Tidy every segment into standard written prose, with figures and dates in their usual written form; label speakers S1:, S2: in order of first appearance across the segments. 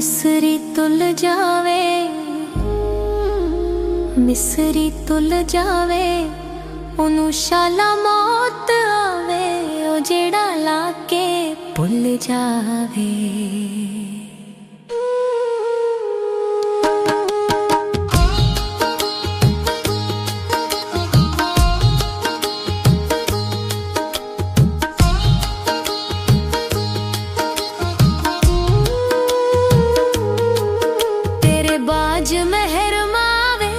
S1: मिसरी तुल जावे, मिसरी तुल जावे, ओनू शाला मौत आवे, ओ जेड़ा लाके भुल जावे। बाज महर मावे,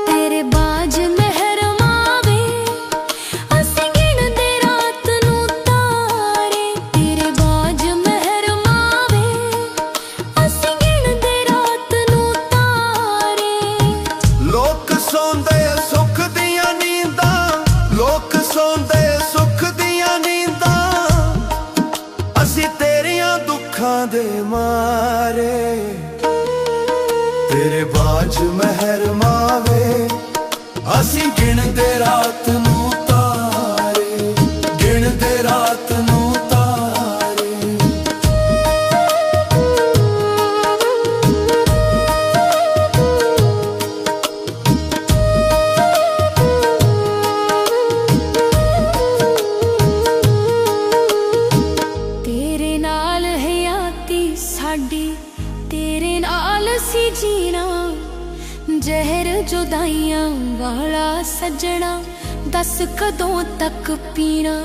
S1: तेरे बाज महर मावे, असीं गिणदे रात नू तारे। तेरे बाज महर मावे, असीं गिणदे रात नू तारे।
S2: लोक सौंदे सुख दियां नींदां, लोक सौंदे सुख दियां नींदां, असीं तेरियां दुखां दे मारे। तेरे बाज महर मावे, असीं गिणदे रात नू तारे, गिणदे रात नू तारे।
S1: तेरे नाल हयाती साडी, तेरे नाल सी जीना, जहर जुदाइयां वाला सजना, दस कदों तक पीना।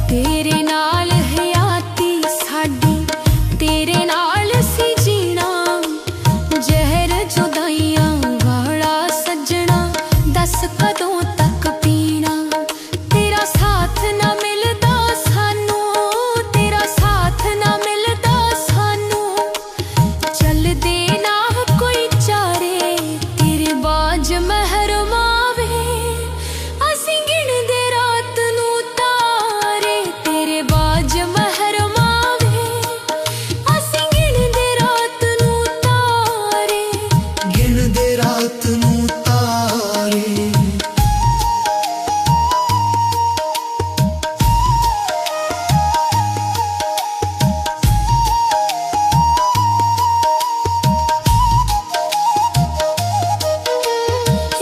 S1: तेरे नाल हयाती साडी, तेरे नाल सी जीना, जहर जुदाइयां वाला सजना, दस कदों तक पीना। तेरा साथ ना मिलदा सानू, तेरा साथ ना मिलदा सानू, चलदे ना कोई चारे। तेरे बाज महर मावे, असीं गिणदे रात नू तारे। तेरे बाज महर मावे, असीं गिणदे रात नू तारे,
S2: गिणदे रात नू तारे।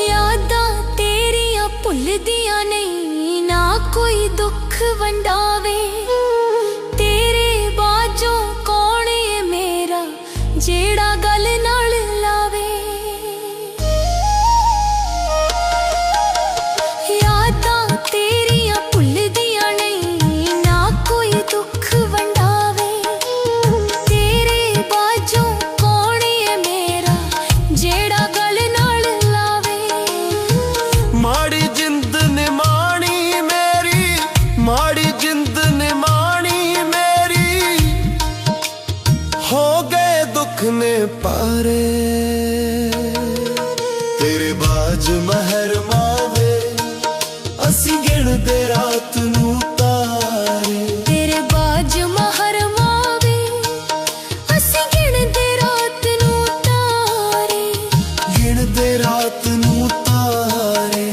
S1: यादां तेरियां भुलदियां नहीं, ना कोई दुख वंडावे। तेरे बाजों कौन है मेरा, जेड़ा गल नाल लावे। यादां तेरियां भुलदियां नहीं, ना कोई दुख वंडावे। तेरे बाजों कौन है मेरा, जेड़ा गल नाल लावे।
S2: माड़ी जिंद ने माणी मेरी, माड़ी जिंद ने माणी मेरी, हो गए दुख ने पारे। तेरे बाज महर मावे, असीं गिणदे रात नू तारे।
S1: तेरे बाज महर मावे, असीं गिणदे रात नू तारे,
S2: गिणदे रात नू तारे।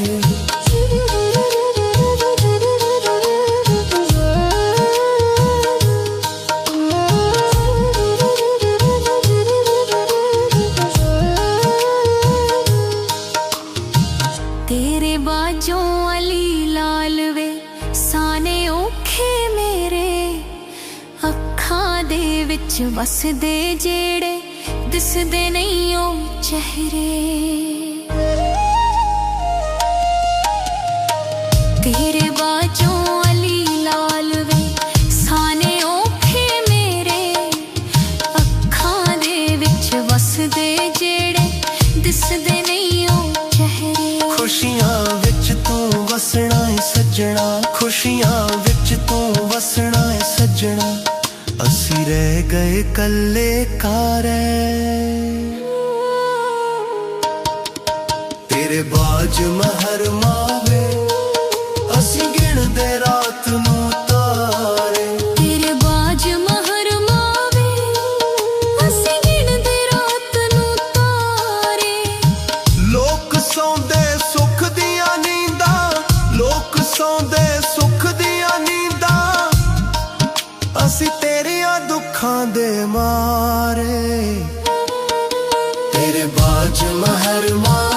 S1: तेरे बाजों अली लाल वे, साने औखे मेरे, अखां दे विच वसदे जेड़े, दिसदे नहीं ओ चेहरे। तेरे बाजों अली लाल वे, साने औखे मेरे, अखां दे विच वसदे जेड़े, दिसदे नहीं ओ चेहरे।
S2: खुशियां विच तू वसना है सजना, खुशियां विच तू वसना है सजना, असी रह गए कल्ले कारे। तेरे बाज महर मावे, असी गिणदे रात नू तारे।
S1: तेरे बाज महर मावे, असीं गिणदे रात नू तारे।
S2: लोक सौंदे सुख दियां नींदां, लोक ਮਾਰੇ ਤੇਰੇ ਬਾਜ ਮਹਿਰ ਮਾਰੇ